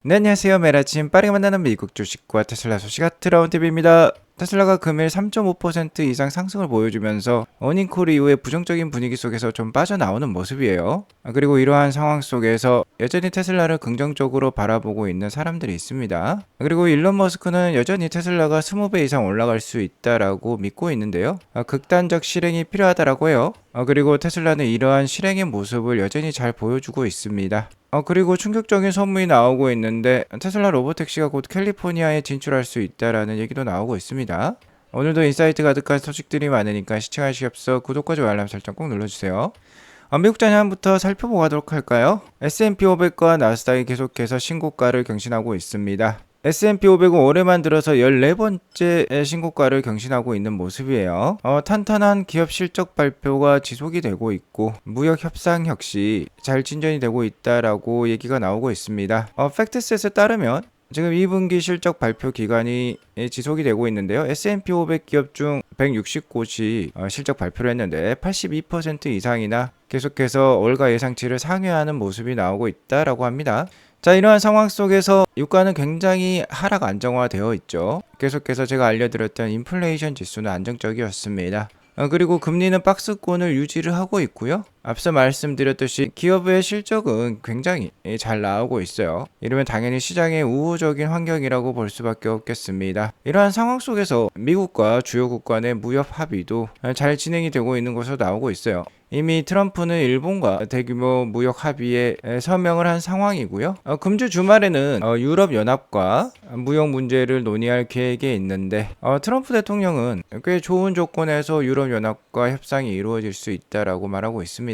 네, 안녕하세요. 매일 아침 빠르게 만나는 미국 주식과 테슬라 소식 들어온 TV입니다. 테슬라가 금일 3.5% 이상 상승을 보여주면서 어닝콜 이후에 부정적인 분위기 속에서 좀 빠져나오는 모습이에요. 그리고 이러한 상황 속에서 여전히 테슬라를 긍정적으로 바라보고 있는 사람들이 있습니다. 그리고 일론 머스크는 여전히 테슬라가 20배 이상 올라갈 수 있다라고 믿고 있는데요. 극단적 실행이 필요하다라고 해요. 그리고 테슬라는 이러한 실행의 모습을 여전히 잘 보여주고 있습니다. 그리고 충격적인 소문이 나오고 있는데 테슬라 로보택시가 곧 캘리포니아에 진출할 수 있다라는 얘기도 나오고 있습니다. 오늘도 인사이트 가득한 소식들이 많으니까 시청하시기 앞서 구독과 좋아요 알람 설정 꼭 눌러주세요. 미국 장향부터 살펴보도록 할까요? S&P 500과 나스닥이 계속해서 신고가를 경신하고 있습니다. S&P 500은 올해만 들어서 14번째 신고가를 경신하고 있는 모습이에요. 탄탄한 기업 실적 발표가 지속이 되고 있고 무역 협상 역시 잘 진전이 되고 있다라고 얘기가 나오고 있습니다. 팩트셋에 따르면 지금 2분기 실적 발표 기간이 지속이 되고 있는데요. S&P 500 기업 중 160곳이 실적 발표를 했는데 82% 이상이나 계속해서 월가 예상치를 상회하는 모습이 나오고 있다라고 합니다. 자, 이러한 상황 속에서 유가는 굉장히 하락 안정화되어 있죠. 계속해서 제가 알려드렸던 인플레이션 지수는 안정적이었습니다. 그리고 금리는 박스권을 유지를 하고 있고요. 앞서 말씀드렸듯이 기업의 실적은 굉장히 잘 나오고 있어요. 이러면 당연히 시장의 우호적인 환경이라고 볼 수밖에 없겠습니다. 이러한 상황 속에서 미국과 주요국 간의 무역 합의도 잘 진행이 되고 있는 것으로 나오고 있어요. 이미 트럼프는 일본과 대규모 무역 합의에 서명을 한 상황이고요. 금주 주말에는 유럽연합과 무역 문제를 논의할 계획에 있는데 트럼프 대통령은 꽤 좋은 조건에서 유럽연합과 협상이 이루어질 수 있다라고 말하고 있습니다.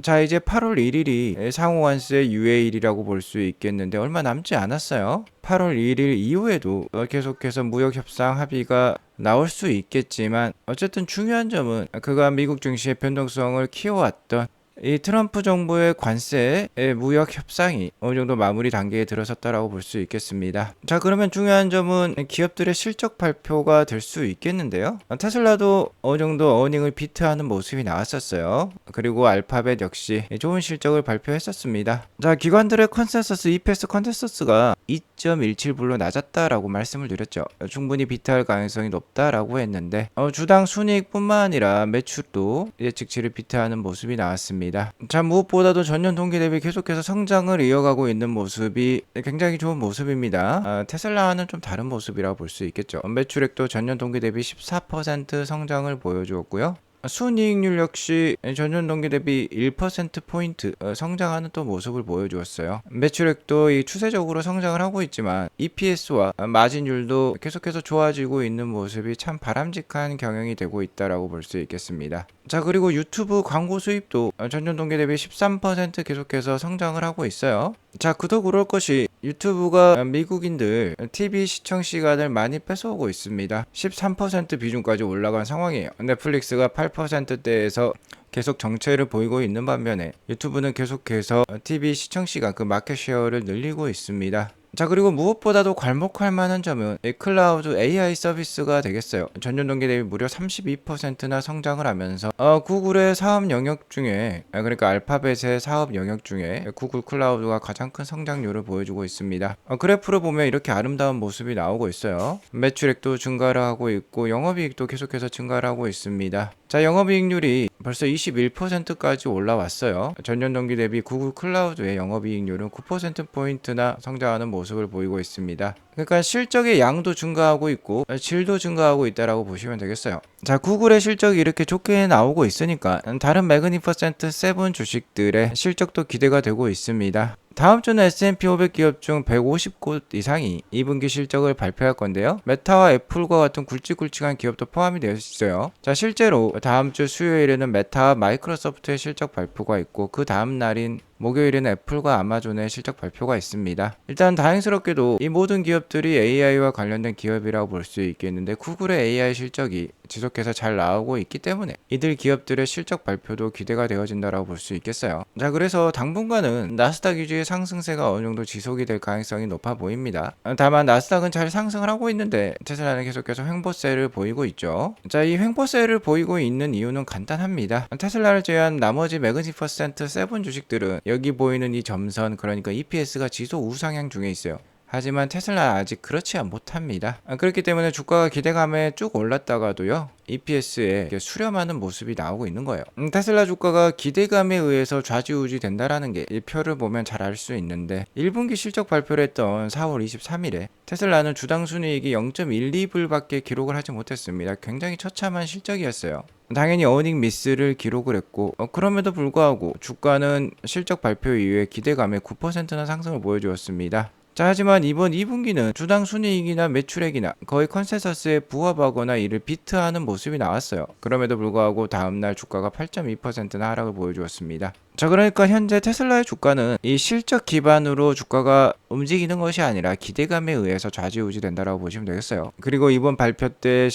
자, 이제 8월 1일이 상호환세 유예일이라고 볼 수 있겠는데 얼마 남지 않았어요. 8월 1일 이후에도 계속해서 무역협상 합의가 나올 수 있겠지만 어쨌든 중요한 점은 그간 미국 증시의 변동성을 키워왔던 이 트럼프 정부의 관세 무역 협상이 어느 정도 마무리 단계에 들어섰다라고 볼 수 있겠습니다. 자, 그러면 중요한 점은 기업들의 실적 발표가 될 수 있겠는데요. 테슬라도 어느 정도 어닝을 비트하는 모습이 나왔었어요. 그리고 알파벳 역시 좋은 실적을 발표했었습니다. 자, 기관들의 컨센서스 EPS 컨센서스가 2.17불로 낮았다라고 말씀을 드렸죠. 충분히 비트할 가능성이 높다라고 했는데 주당 순이익뿐만 아니라 매출도 예측치를 비트하는 모습이 나왔습니다. 자, 무엇보다도 전년 동기 대비 계속해서 성장을 이어가고 있는 모습이 굉장히 좋은 모습입니다. 테슬라는 좀 다른 모습이라고 볼 수 있겠죠. 매출액도 전년 동기 대비 14% 성장을 보여주었고요. 순이익률 역시 전년 동기 대비 1%포인트 성장하는 또 모습을 보여주었어요. 매출액도 이 추세적으로 성장을 하고 있지만 EPS와 마진율도 계속해서 좋아지고 있는 모습이 참 바람직한 경영이 되고 있다라고 볼 수 있겠습니다. 자, 그리고 유튜브 광고 수입도 전년 동기 대비 13% 계속해서 성장을 하고 있어요. 자, 그도 그럴 것이 유튜브가 미국인들 TV 시청 시간을 많이 뺏어오고 있습니다. 13% 비중까지 올라간 상황이에요. 넷플릭스가 8%대에서 계속 정체를 보이고 있는 반면에 유튜브는 계속해서 TV 시청 시간 그 마켓 쉐어를 늘리고 있습니다. 자, 그리고 무엇보다도 괄목할 만한 점은 클라우드 AI 서비스가 되겠어요. 전년 동기 대비 무려 32%나 성장을 하면서 구글의 사업 영역 중에 그러니까 알파벳의 사업 영역 중에 구글 클라우드가 가장 큰 성장률을 보여주고 있습니다. 그래프를 보면 이렇게 아름다운 모습이 나오고 있어요. 매출액도 증가를 하고 있고 영업이익도 계속해서 증가를 하고 있습니다. 자, 영업이익률이 벌써 21%까지 올라왔어요. 전년 동기 대비 구글 클라우드의 영업이익률은 9%포인트나 성장하는 모습을 보이고 있습니다. 그러니까 실적의 양도 증가하고 있고 질도 증가하고 있다라고 보시면 되겠어요. 자, 구글의 실적이 이렇게 좋게 나오고 있으니까 다른 매그니퍼센트 7 주식들의 실적도 기대가 되고 있습니다. 다음 주는 S&P 500 기업 중 150곳 이상이 2분기 실적을 발표할 건데요. 메타와 애플과 같은 굵직굵직한 기업도 포함이 되어 있어요. 자, 실제로 다음 주 수요일에는 메타와 마이크로소프트의 실적 발표가 있고 그 다음 날인 목요일에는 애플과 아마존의 실적 발표가 있습니다. 일단 다행스럽게도 이 모든 기업들이 AI와 관련된 기업이라고 볼 수 있겠는데 구글의 AI 실적이 계속해서 잘 나오고 있기 때문에 이들 기업들의 실적 발표도 기대가 되어진다라고 볼 수 있겠어요. 자, 그래서 당분간은 나스닥 위주의 상승세가 어느 정도 지속이 될 가능성이 높아 보입니다. 다만 나스닥은 잘 상승을 하고 있는데 테슬라는 계속해서 횡보세를 보이고 있죠. 자, 이 횡보세를 보이고 있는 이유는 간단합니다. 테슬라를 제외한 나머지 매그니퍼센트 세븐 주식들은 여기 보이는 이 점선, 그러니까 EPS가 지속 우상향 중에 있어요. 하지만 테슬라는 아직 그렇지 못합니다. 그렇기 때문에 주가가 기대감에 쭉 올랐다가도요, EPS에 수렴하는 모습이 나오고 있는 거예요. 테슬라 주가가 기대감에 의해서 좌지우지 된다라는 게 이 표를 보면 잘 알 수 있는데, 1분기 실적 발표를 했던 4월 23일에 테슬라는 주당 순이익이 0.12불밖에 기록을 하지 못했습니다. 굉장히 처참한 실적이었어요. 당연히 어닝 미스를 기록을 했고, 그럼에도 불구하고 주가는 실적 발표 이후에 기대감에 9%나 상승을 보여주었습니다. 자, 하지만 이번 2분기는 주당 순이익이나 매출액이나 거의 컨센서스에 부합하거나 이를 비트하는 모습이 나왔어요. 그럼에도 불구하고 다음날 주가가 8.2%나 하락을 보여주었습니다. 자, 그러니까 현재 테슬라의 주가는 이 실적 기반으로 주가가 움직이는 것이 아니라 기대감에 의해서 좌지우지 된다라고 보시면 되겠어요. 그리고 이번 발표 때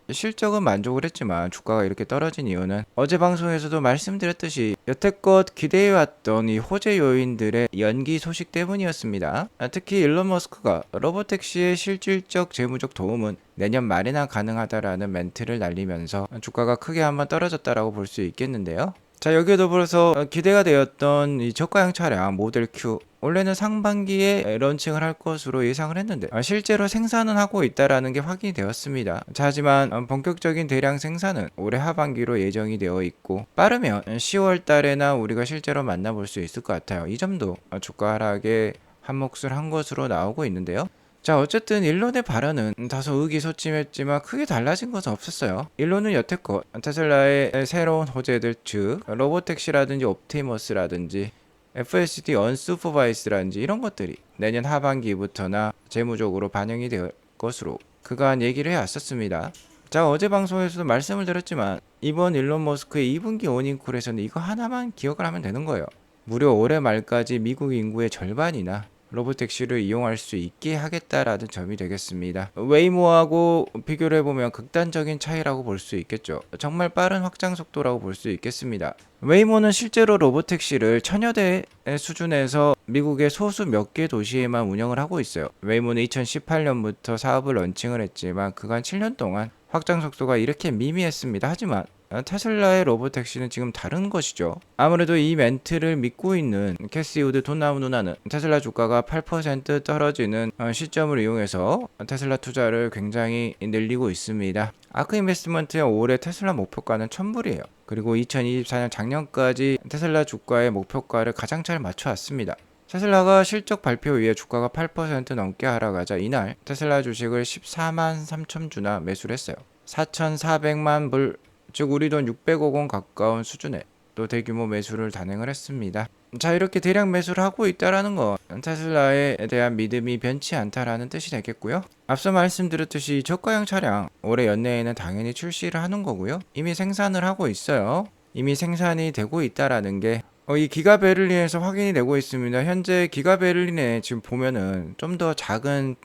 실적은 만족을 했지만 주가가 이렇게 떨어진 이유는 어제 방송에서도 말씀드렸듯이 여태껏 기대해왔던 이 호재 요인들의 연기 소식 때문이었습니다. 특히 일론 머스크가 로보택시의 실질적 재무적 도움은 내년 말에나 가능하다라는 멘트를 날리면서 주가가 크게 한번 떨어졌다라고 볼 수 있겠는데요. 자, 여기에 더불어서 기대가 되었던 이 저가형 차량 모델 Q, 원래는 상반기에 런칭을 할 것으로 예상을 했는데 실제로 생산은 하고 있다라는 게 확인이 되었습니다. 자, 하지만 본격적인 대량 생산은 올해 하반기로 예정이 되어 있고 빠르면 10월 달에나 우리가 실제로 만나볼 수 있을 것 같아요. 이 점도 주가 하락에 한 몫을 한 것으로 나오고 있는데요. 자, 어쨌든 일론의 발언은 다소 의기소침했지만 크게 달라진 것은 없었어요. 일론은 여태껏 테슬라의 새로운 호재들, 즉 로보택시라든지 옵티머스라든지 FSD 언슈퍼바이스라든지 이런 것들이 내년 하반기부터나 재무적으로 반영이 될 것으로 그간 얘기를 해왔었습니다. 자, 어제 방송에서도 말씀을 드렸지만 이번 일론 머스크의 2분기 어닝콜에서는 이거 하나만 기억을 하면 되는 거예요. 무려 올해 말까지 미국 인구의 절반이나 로보택시를 이용할 수 있게 하겠다라는 점이 되겠습니다. 웨이모하고 비교를 해보면 극단적인 차이라고 볼 수 있겠죠. 정말 빠른 확장 속도라고 볼 수 있겠습니다. 웨이모는 실제로 로보택시를 천여 대 수준에서 미국의 소수 몇 개 도시에만 운영을 하고 있어요. 웨이모는 2018년부터 사업을 런칭을 했지만 그간 7년 동안 확장 속도가 이렇게 미미했습니다. 하지만 테슬라의 로보택시는 지금 다른 것이죠. 아무래도 이 멘트를 믿고 있는 캐시 우드 돈 나무 누나는 테슬라 주가가 8% 떨어지는 시점을 이용해서 테슬라 투자를 굉장히 늘리고 있습니다. 아크 인베스트먼트의 올해 테슬라 목표가는 1000불이에요. 그리고 2024년 작년까지 테슬라 주가의 목표가를 가장 잘 맞춰왔습니다. 테슬라가 실적 발표 이후에 주가가 8% 넘게 하락하자 이날 테슬라 주식을 14만 3천 주나 매수를 했어요. 4,400만 불, 즉 우리 돈 600억 원 가까운 수준의 또 대규모 매수를 단행을 했습니다. 자, 이렇게 대량 매수를 하고 있다라는 건 테슬라에 대한 믿음이 변치 않다라는 뜻이 되겠고요. 앞서 말씀드렸듯이 저가형 차량 올해 연내에는 당연히 출시를 하는 거고요. 이미 생산을 하고 있어요. 이미 생산이 되고 있다라는 게 이 기가 베를린에서 확인이 되고 있습니다. 현재 기가 베를린에 지금 보면은 좀 더 작은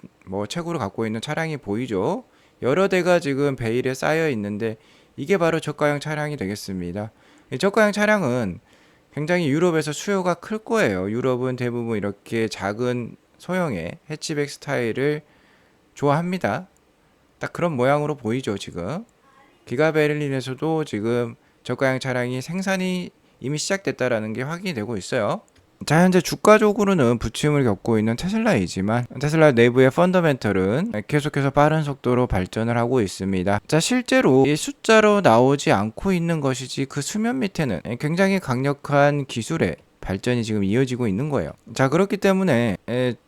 체구를 갖고 있는 차량이 보이죠. 여러 대가 지금 베일에 쌓여 있는데 이게 바로 저가형 차량이 되겠습니다. 이 저가형 차량은 굉장히 유럽에서 수요가 클 거예요. 유럽은 대부분 이렇게 작은 소형의 해치백 스타일을 좋아합니다. 딱 그런 모양으로 보이죠, 지금. 기가 베를린에서도 지금 저가형 차량이 생산이 이미 시작됐다라는 게 확인이 되고 있어요. 자, 현재 주가적으로는 부침을 겪고 있는 테슬라이지만 테슬라 내부의 펀더멘털은 계속해서 빠른 속도로 발전을 하고 있습니다. 자, 실제로 이 숫자로 나오지 않고 있는 것이지 그 수면 밑에는 굉장히 강력한 기술의 발전이 지금 이어지고 있는 거예요. 자, 그렇기 때문에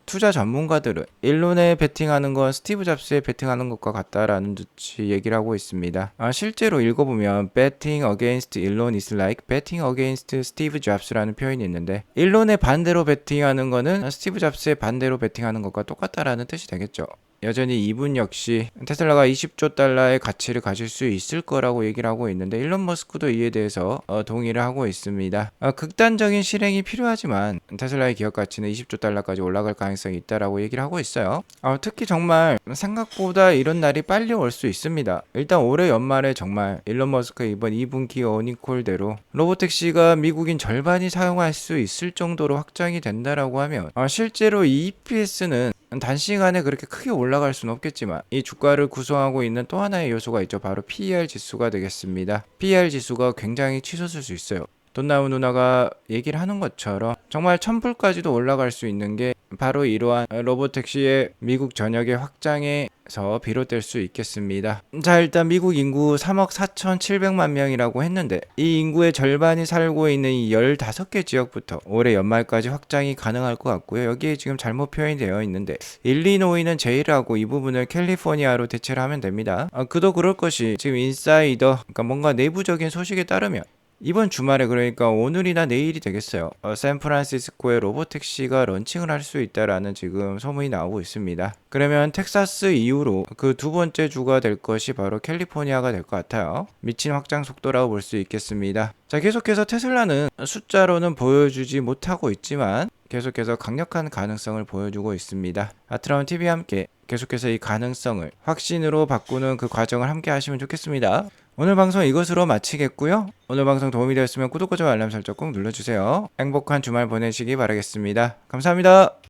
투자 전문가들은 일론에 베팅하는 건 스티브 잡스에 베팅하는 것과 같다라는 듯이 얘기를 하고 있습니다. 실제로 읽어보면 betting against Elon is like betting against Steve Jobs라는 표현이 있는데 일론의 반대로 베팅하는 거는 스티브 잡스의 반대로 베팅하는 것과 똑같다라는 뜻이 되겠죠. 여전히 이분 역시 테슬라가 20조 달러의 가치를 가질 수 있을 거라고 얘기를 하고 있는데 일론 머스크도 이에 대해서 동의를 하고 있습니다. 극단적인 실행이 필요하지만 테슬라의 기업 가치는 20조 달러까지 올라갈 가능성이 있다라고 얘기를 하고 있어요. 특히 정말 생각보다 이런 날이 빨리 올 수 있습니다. 일단 올해 연말에 정말 일론 머스크 이번 2분기 어닝콜대로 로보택시가 미국인 절반이 사용할 수 있을 정도로 확장이 된다라고 하면 실제로 이 EPS는 단시간에 그렇게 크게 올라갈 수는 없겠지만 이 주가를 구성하고 있는 또 하나의 요소가 있죠. 바로 PER 지수가 되겠습니다. PER 지수가 굉장히 치솟을 수 있어요. 돈나무 누나가 얘기를 하는 것처럼 정말 1000불까지도 올라갈 수 있는 게 바로 이러한 로보택시의 미국 전역의 확장에서 비롯될 수 있겠습니다. 자, 일단 미국 인구 3억 4,700만 명이라고 했는데 이 인구의 절반이 살고 있는 이 15개 지역부터 올해 연말까지 확장이 가능할 것 같고요. 여기에 지금 잘못 표현이 되어 있는데 일리노이는 제일하고 이 부분을 캘리포니아로 대체를 하면 됩니다. 그도 그럴 것이 지금 인사이더, 그러니까 뭔가 내부적인 소식에 따르면 이번 주말에, 그러니까 오늘이나 내일이 되겠어요. 샌프란시스코에 로보택시가 런칭을 할 수 있다라는 지금 소문이 나오고 있습니다. 그러면 텍사스 이후로 그 두 번째 주가 될 것이 바로 캘리포니아가 될 것 같아요. 미친 확장 속도라고 볼 수 있겠습니다. 자, 계속해서 테슬라는 숫자로는 보여주지 못하고 있지만 계속해서 강력한 가능성을 보여주고 있습니다. 아트라운 TV와 함께 계속해서 이 가능성을 확신으로 바꾸는 그 과정을 함께 하시면 좋겠습니다. 오늘 방송 이것으로 마치겠고요. 오늘 방송 도움이 되었으면 구독과 좋아요 알람 설정 꼭 눌러주세요. 행복한 주말 보내시기 바라겠습니다. 감사합니다.